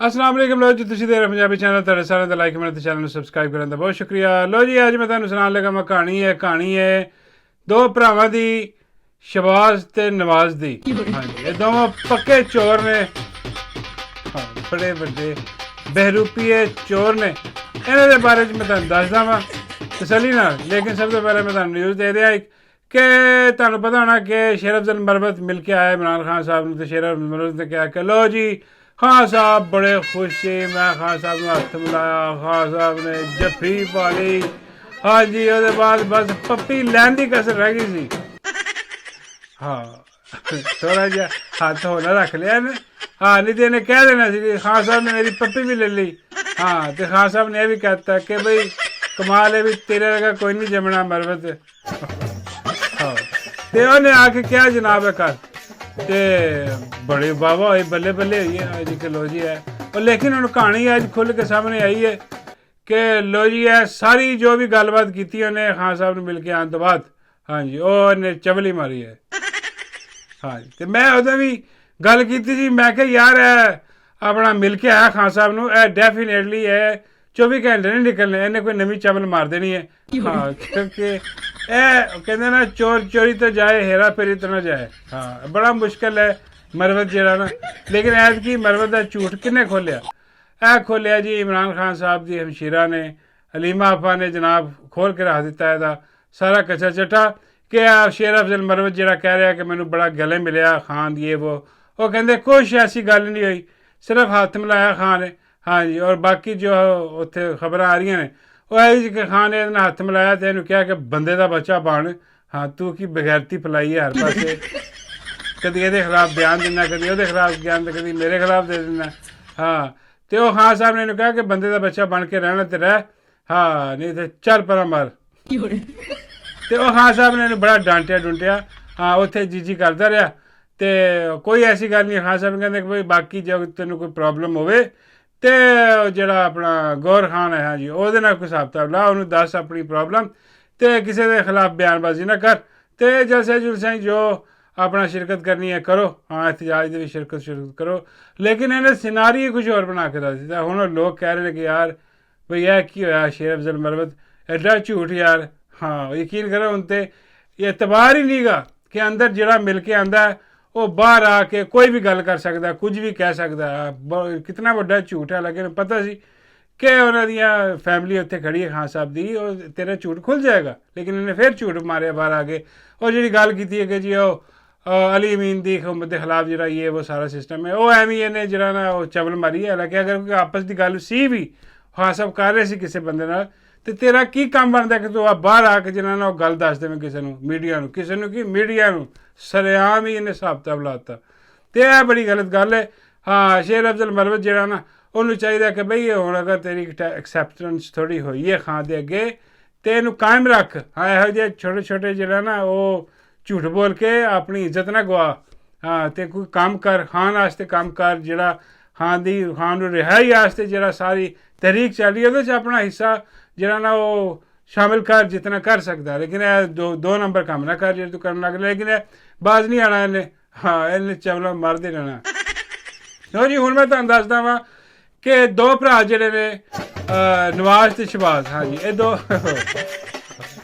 अस्सलाम वालेकुम लो जी तुसीं देख पंजाबी चैनल तुहाडे सारेयां दा लाइक कमेंट ते चैनल नूं सबसक्राइब करन दा बहुत शुक्रिया। लो जी अज मैं तुहानूं सुनान लगा मैं कहानी है दो भरावां दी शहबाज ते नवाज दी। हाँ जी ये दोनों पक्के चोर ने, हाँ बड़े बड़े बहरूपीए चोर ने। इन्हां दे बारे च मैं तुहानूं दसदा वां तसल्ली नाल, लेकिन सब तो पहले मैं तुहानूं न्यूज़ दे दिया कि तुहानूं पता होना कि शेर अफजल मरवत मिल के आया इमरान खान साहब ने। तो शेर अफजल मरवत ने क्या कि लो जी खान साहब बड़े खुश थे, मैं खान साहब ने हथ मिलाया, खान साहब ने जफ्फी पा ली। हाँ जी उसके बाद बस पप्पी लैन की कसर रह गई सी। हाँ थोड़ा जहा हाथ होना रख लिया इन्हें। हाँ नहीं तो इन्हें कह देना सी खान साहब ने मेरी पप्पी भी ले ली। हाँ तो खान साहब ने यह भी कहता कि भाई कमाल है भी तेरे लगा कोई नहीं जमना मरवत। हाँ तो उन्हें आके क्या जनाब है कर ते बड़े वाह होए बल्ले बल्ले हुई है अज के लो जी है। और लेकिन उन्होंने कहानी अज खुल के सामने आई है कि लो जी है सारी जो भी गलबात की उन्हें खान साहब ने मिल के आने तो बाद। हाँ जी उन्हें चवली मारी है। हाँ जी तो मैं उदों भी गल की थी मैं क्या यार अपना मिल के आया खान साहब नूं डेफिनेटली है 24 घंटे नहीं निकलने इन्हें कोई नवी चवल मार देनी है। हाँ क्योंकि कहते ना चोर चोरी तो जाए हेरा फेरी तो ना जाए। हाँ बड़ा मुश्किल है मरवत जरा ना। लेकिन ऐतकी मरवत का झूठ किन्ने खोलिया खोलिया जी इमरान खान साहब की हमशीरा ने, हलीमा आपा ने जनाब खोल के रख दिता है सारा कच्चा चट्टा कि शेर अफजल मरवत जरा कह रहा कि मैनू बड़ा गले मिले खान ये वो कहते कुछ ऐसी गल नहीं हुई, सिर्फ हाथ मिलाया खान ने। हाँ जी और बाकी जो उत्थे खबर आ रही ने वो है जी कि खान ने हथ मिलाया तो इन्होंने कहा कि बंदे का बच्चा बन। हाँ तू की बगैरती फैलाई है हर पासे, कभी ये खिलाफ बयान देना, कभी वो खिलाफ बयान तो कभी मेरे खिलाफ दे देना। हाँ तो वो खान साहब ने इन्होंने कहा कि बंदे का बच्चा बन के रहना तो रह, हाँ नहीं तो चल पर मर। तो वो खान साहब ने बड़ा डांटिया डुंटिया। हाँ उत्थे जी करता रहा तो कोई ऐसी गल नहीं। खान साहब कहते भाई बाकी जो तेन कोई प्रॉब्लम होवे तो जरा अपना गौर खान है हाँ जी वो कोई हिसाब किताब ला उन्होंने दस अपनी प्रॉब्लम तो किसी के खिलाफ बयानबाजी ना कर तो जलसे जुलसे जो अपना शिरकत करनी है करो। हाँ एहतजाज की शिरकत करो। लेकिन इन्हें सिनारी कुछ और बना के दस दिता। हुण लोग कह रहे हैं कि यार भाई यह की होया शेर अफजल मरवत एडा झूठ यार। हाँ यकीन करो उन ते एतबार ही नहीं गा कि अंदर जरा मिल के आंदा है वो बाहर आके कोई भी गल कर सकता है, कुछ भी कह सकता है। कितना बड़ा झूठ है। लेकिन पता सी कि उन्होंने फैमिली उत्थे खड़ी है खान साहब की और तेरा झूठ खुल जाएगा। लेकिन इन्हें फिर झूठ मारे बाहर आके और जी गल की है कि जी अली अमीन की हुकूमत के खिलाफ जरा ये वो सारा सिस्टम है वो एवं इन्हें जरा ना वो चवल मारी है। हालांकि अगर कोई आपस की गल सी भी खान साहब कर रहे किसी बंदे नाल तो तेरा की काम बनता कि तू बाहर आके जिन्होंने ना गल दस देवे किसी मीडिया किसी की मीडिया सरेआम ही इन्हें हिसाब किताब लाता तो यह बड़ी गलत गल है। हाँ शेर अफजल मरवत जरा ना उन्होंने चाहिए कि बई हुण अगर तेरी एक्सैप्टेंस थोड़ी हुई है खान के अगे तो इनू कायम रख। हाँ यहो जे छोटे छोटे जरा ना वो झूठ बोल के अपनी इज्जत ना गवा। हाँ तो कोई काम कर खान वास्ते काम कर जरा खान की खान रिहाई वास्ते जरा सारी तहरीक चल रही है अपना हिस्सा जरा ना वो शामिल कर जितना कर सकता। लेकिन दो नंबर काम ना कर जो तू करन लग। लेकिन बाज नहीं आना इन्हें। हाँ इन्हें चवला मारते रहना। लो जी हुण मैं तुहानूं दसदा वां कि दो भरा जिहड़े ने नवाज ते शहबाज। हाँ जी ये दो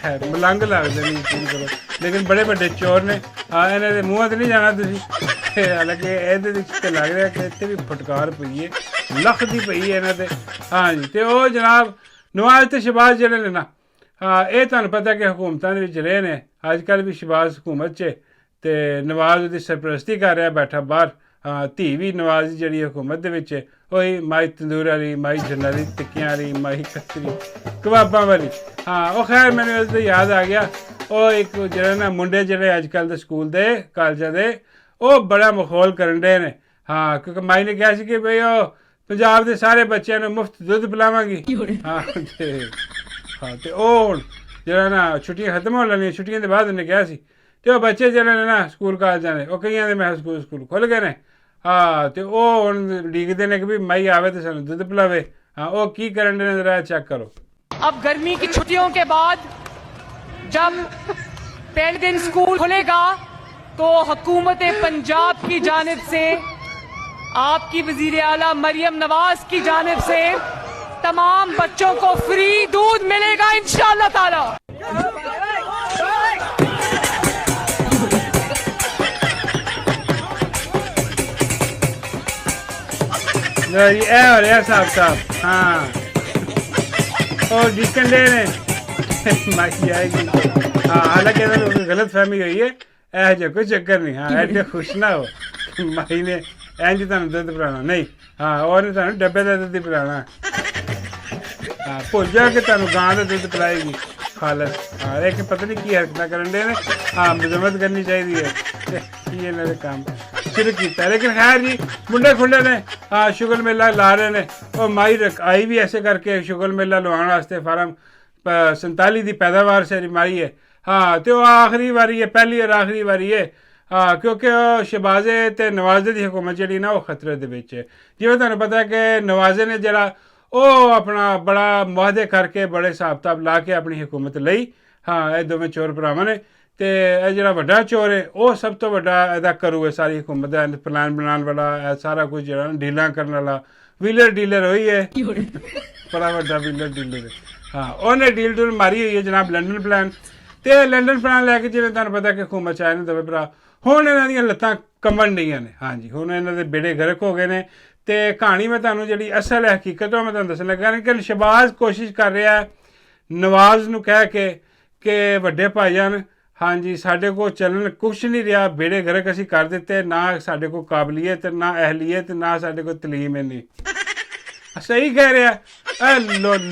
है मलंग लगदे ने यकीन करो लेकिन बड़े बड़े चोर ने। हाँ इन्हां दे मूँह ते नहीं जाना तुसीं। हालांकि इहदे विच ते लग रहा कि इत्थे भी फटकार पई है लख दी पई है इन्हां ते। हाँ जी तो वो जनाब नवाज ते शहबाज जिहड़े ने ना हाँ ये तुहानूं पता कि हुकूमतां दे विच रहे ने अजकल भी शहबाज हुकूमत च ते नवाज उहदी सरपरस्ती कर रहा बैठा बाहर। हाँ धी भी नवाज की जी हुकूमत के वही माई तंदूर वाली माई जरनैली टिक्कियां वाली माई कचरी कबाबां वाली। हाँ वो खैर मैंने उससे याद आ गया वो एक जरा ना मुंडे जड़े अजकल के स्कूल के कॉलेजा के वो बड़ा मखौल करन डे ने। हाँ क्योंकि माई ने कहा कि भाई वो पंजाब के सारे बच्चों को मुफ्त दुध पिलावांगी। हाँ हाँ तो हुण जरा ना छुट्टियां खत्म हो लैनियां छुट्टियां के बाद उन्हें कहा तो बच्चे जड़े ने ना स्कूल कॉलेजा ने वो कई मैं स्कूल खुल गए ने। हाँ तो वो हुण उड़ीकदे ने कि भी माई आवे तो सानूं दुध पिलावे। हाँ वो की करन डे ने जरा चेक करो। अब गर्मी की छुट्टियों के बाद जब पहले दिन स्कूल खुलेगा तो हुकूमत पंजाब की जानिब से आपकी वजीर आला मरियम नवाज की जानिब से तमाम बच्चों को फ्री दूध मिलेगा इंशाअल्लाह ताला। साहब हाँ और डिकन डे ने माही आएगी हाँ हालांकि गलत फहमी हुई है यह जो कोई चक्कर नहीं हाँ एडे खुश ना हो माही ने इंज तुहानू दुध पिलाना नहीं हाँ और ने तुहानू डब्बे का दुध ही पिलाना हाँ भुल जाओ कि तुहानू गां का दुध पिलाएगी खालस हाँ लेकिन पता नहीं की हरकत करन दे ने हाँ मजम्मत करनी चाहिए है की इन्होंने काम शुरू किया लेकिन खैर जी मुंडे खुंडे ने हाँ शुगर मेला ला रहे ने और माई आई भी ऐसे करके शुगर मेला लवाने वास्ते फार्म 47 की पैदावार सारी माई है हाँ तो आखिरी वारी है पहली और आखिरी वारी है हाँ क्योंकि शहबाजे ते नवाजे की हुकूमत जी ना वो खतरे दे विच है जिवें तुहानूं पता है कि नवाजे ने जरा वो अपना बड़ा मुआहदे करके बड़े हिसाब किताब ला के अपनी हुकूमत लई हाँ ये दोवें चोर भरावां ने तो यह जो वड्डा चोर है वह सब तो वड्डा अदा करू है सारी हुकूमत का प्लान बनाने वाला सारा कुछ जो डील करने वाला व्हीलर डीलर वही है बड़ा वड्डा व्हीलर डीलर है हाँ उन्हें डील डूल मारी हुई है जनाब लंडन प्लान तो लंडन प्लान लैके जिवें तुहानूं पता कि हुकूमत च आए ने दवे भरा हुण इन्हां दीयां लत्तां कंबण डईयां ने हाँ जी हुण इन्हां दे बेड़े गर्क हो गए ने तो कहानी मैं तुहानूं जिहड़ी असल हकीकत मैं तुहानूं दस्सण लगा कि शहबाज कोशिश कर रहा है नवाज नूं कह के वड्डे भाईजान हाँ जी साढ़े को चलन कुछ नहीं रहा बेड़े गर्क असीं कर दिते ना साढ़े को काबलियत ना अहलियत ना साढ़े को तलीम इन्नी सही कह रहा है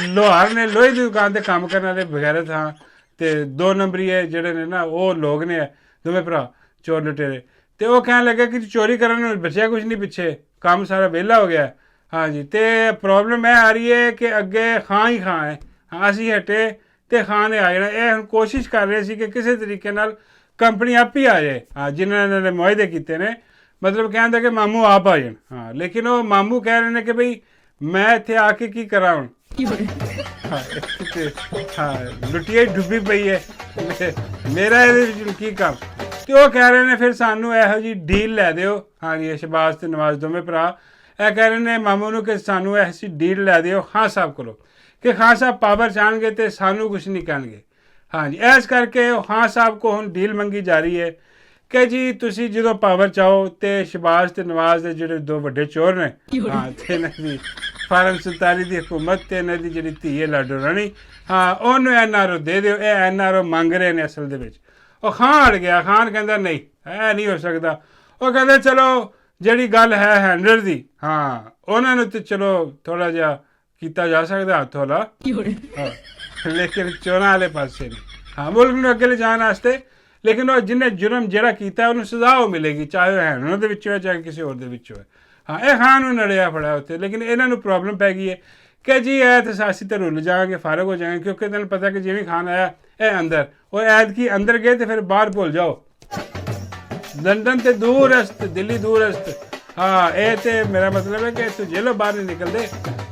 लोहार ने लोहे की दुकान पर काम करने वाले बगैरत हाँ तो 2 नंबरी है जोड़े ने ना वो लोग ने दोवें भरा चोर लुटेरे तो वह कहने लगे कि चोरी करने बचा कुछ नहीं पिछे काम सारा वेला हो गया हाँ जी तो प्रॉब्लम यह आ रही है कि अगे खां ही खां है हाँ असीं हटे तो खां ने आ जाना ये हम कोशिश कर रहे थे कि किसी तरीके नाल कंपनी आप ही आ जाए हाँ जिन्होंने इन्होंने मुआहदे किए ने मतलब कहते कि मामू आप आ जाए हाँ लेकिन वो मामू कह रहे हैं कि भाई मैं इत्थे आके की करा हुण हाँ लुटिया ही डुब्बी पई है मेरा ये की काम तो वो कह रहे हैं फिर सानू यहो जी डील लै दिओ हाँ जी शहबाज ते नवाज दोवें भरा यह कह रहे हैं मामू नूं कि सानू ऐसी डील लै दिओ खां साहब कोलों कि खां साहब पावर चाहणगे तो सानू कुछ नहीं कहणगे हाँ जी इस करके खां साहब को हुण डील मंगी जा रही है कि जी तुसी जो पावर चाहो तो शहबाज ते नवाज के जोड़े 2 वड्डे चोर ने हाँ तो इन्हां दी फार्म 47 की हुकूमत तो इन्हां दी जिहड़ी धी है लाडो राणी हाँ उन्होंने NRO दे दिओ ये NRO मंग रहे हैं असल दे विच ਉਹ ਖਾਨ ਅੜ ਗਿਆ ਖਾਨ ਕਹਿੰਦਾ ਨਹੀਂ ਇਹ ਨਹੀਂ ਹੋ ਸਕਦਾ ਉਹ ਕਹਿੰਦੇ ਚਲੋ ਜਿਹੜੀ ਗੱਲ ਹੈ ਹੈਂਡਲਰ ਦੀ ਹਾਂ ਉਹਨਾਂ ਨੂੰ ਤੇ ਚਲੋ ਥੋੜਾ ਜਿਹਾ ਕੀਤਾ ਜਾ ਸਕਦਾ ਹੱਥ ਹੌਲਾ ਲੇਕਿਨ ਚੋਰਾਂ ਵਾਲੇ ਪਾਸੇ ਨਹੀਂ ਹਾਂ ਮੁਲਕ ਨੂੰ ਅੱਗੇ ਲਿਜਾਣ ਵਾਸਤੇ ਲੇਕਿਨ ਉਹ ਜਿਹਨੇ ਜੁਰਮ ਜਿਹੜਾ ਕੀਤਾ ਉਹਨੂੰ ਸਜ਼ਾ ਉਹ ਮਿਲੇਗੀ ਚਾਹੇ ਉਹ ਹੈਂਡਲਰ ਦੇ ਵਿੱਚੋਂ ਹੈ ਚਾਹੇ ਕਿਸੇ ਹੋਰ ਦੇ ਵਿੱਚੋਂ ਹੈ ਹਾਂ ਇਹ ਖਾਨ ਨੂੰ ਨੜਿਆ ਫੜਿਆ ਉੱਥੇ ਲੇਕਿਨ ਇਹਨਾਂ ਨੂੰ ਪ੍ਰੋਬਲਮ ਪੈ ਗਈ ਹੈ कि जी ऐ तो असी तो रुल जाएंगे फारग हो जाएंगे क्योंकि तेन पता कि जिवें खान आया ए अंदर और ऐद की अंदर गए तो फिर बाहर भूल जाओ लंदन तो दूरस्त दिल्ली दूरस्त हाँ ये तो मेरा मतलब है कि इतों जेलों बाहर नहीं निकलते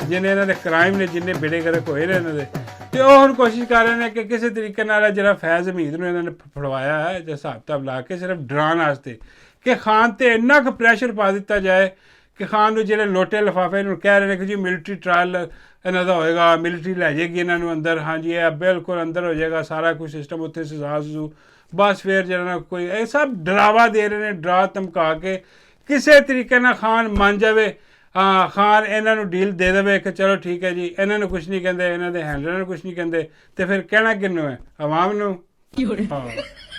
जिन्हें इन्हों के क्राइम ने जिन्हें बेड़े गर्क होए ने इन्हों के तो वह हुण कोशिश कर रहे हैं कि किसी तरीके नाल जिहड़ा फैज़ हमीद नूं इन्होंने फड़वाया है जो हिसाब किताब ला के सिर्फ डराने वास्ते कि खान ते इन्ना क प्रैशर पा दिता जाए कि खान नूं जिहड़े लोटे लिफाफे नूं कह रहे हैं कि जी मिलिट्री ट्रायल इन्हां दा होएगा मिलिट्री लै जाएगी इन्हां नूं अंदर हाँ जी ये बिल्कुल अंदर हो जाएगा सारा कुछ सिस्टम उत्थे सजा सजू बस फिर जिहड़ा कोई ये सब डरावा दे रहे हैं डरा धमका के किसी तरीके नाल खान मान जाए हाँ खान इन्हां नूं डील दे देवे कि चलो ठीक है जी इन्हां नूं कुछ नहीं कहते इन्हां दे हैंडलर नूं कुछ नहीं कहते तो फिर कहना किन्नू है आवाम नूं हाँ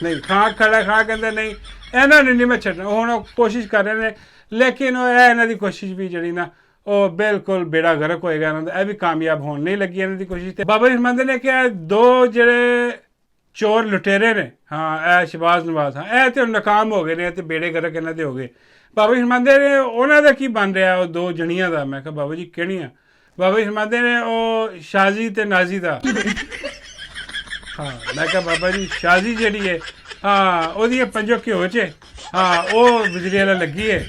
नहीं खान खड़ा खां कहते नहीं इन्हां नूं नहीं मैं छड्डना हुण कोशिश कर रहे हैं लेकिन इन्हां दी कोशिश भी जिहड़ी ना ਉਹ ਬਿਲਕੁਲ ਬੇੜਾ ਗਰਕ ਹੋਏਗਾ ਇਹਨਾਂ ਦਾ ਇਹ ਵੀ ਕਾਮਯਾਬ ਹੋਣ ਨਹੀਂ ਲੱਗੀ ਇਹਨਾਂ ਦੀ ਕੋਸ਼ਿਸ਼ ਤੇ ਬਾਬਾ ਹਰਮੰਦ ਨੇ ਕਿਹਾ 2 ਜਿਹੜੇ ਚੋਰ ਲੁਟੇਰੇ ਨੇ ਹਾਂ ਇਹ ਸ਼ਹਬਾਜ਼ ਨਵਾਜ਼ ਹਾਂ ਇਹ ਤੇ ਨਾਕਾਮ ਹੋ ਗਏ ਨੇ ਤੇ ਬੇੜੇ ਗਰਕ ਇਹਨਾਂ ਦੇ ਹੋ ਗਏ ਬਾਬਾ ਹਰਮੰਦ ਨੇ ਉਹਨਾਂ ਦਾ ਕੀ ਬਣ ਰਿਹਾ ਉਹ 2 ਜਣੀਆਂ ਦਾ ਮੈਂ ਕਿਹਾ ਬਾਬਾ ਜੀ ਕਿਹੜੀਆਂ ਬਾਬਾ ਹਰਮੰਦ ਨੇ ਉਹ ਸ਼ਾਜ਼ੀ ਤੇ ਨਾਜ਼ੀ ਦਾ ਹਾਂ ਮੈਂ ਕਿਹਾ ਬਾਬਾ ਜੀ ਸ਼ਾਜ਼ੀ ਜਿਹੜੀ ਹੈ ਹਾਂ ਉਹਦੀਆਂ ਪੰਜੋ ਘਿਓ 'ਚ ਹਾਂ ਉਹ ਬਿਜਲੀ ਵਾਲਾ ਲੱਗੀ ਹੈ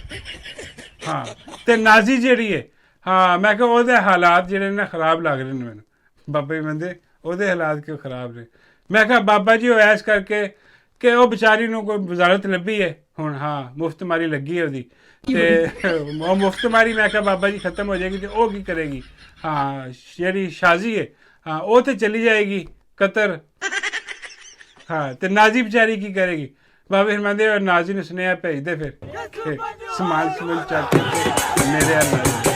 हाँ तो नाजी जी है हाँ मैं वो हालात जोड़े ने खराब लग रहे हैं मैंने बाबा जी कहते वो हालात क्यों खराब ने मैं बाबा जी वो ऐस करके कि वो बेचारी नूं कोई वजारत लभी है ਹੁਣ ਹਾਂ ਮੁਫਤਮਾਰੀ ਲੱਗੀ ਹੈ ਉਹਦੀ ਤੇ ਉਹ ਮੁਫਤਮਾਰੀ ਮੈਂ ਕਿਹਾ ਬਾਬਾ ਜੀ ਖਤਮ ਹੋ ਜਾਏਗੀ ਤੇ ਉਹ ਕੀ ਕਰੇਗੀ ਹਾਂ ਜਿਹੜੀ ਸ਼ਾਜ਼ੀ ਹੈ ਹਾਂ ਉਹ ਤੇ ਚਲੀ ਜਾਏਗੀ ਕਤਰ ਹਾਂ ਤੇ ਨਾਜ਼ੀ ਵਿਚਾਰੀ ਕੀ ਕਰੇਗੀ ਬਾਬੇ ਫਰਮਾਉਂਦੇ ਨਾਜ਼ੀ ਨੂੰ ਸੁਨੇਹਾ ਭੇਜ ਦੇ ਫਿਰ ਸਮਾਨ ਸਮੂਨ ਚੱਕ ਕੇ ਮੇਰੇ ਨਾਲ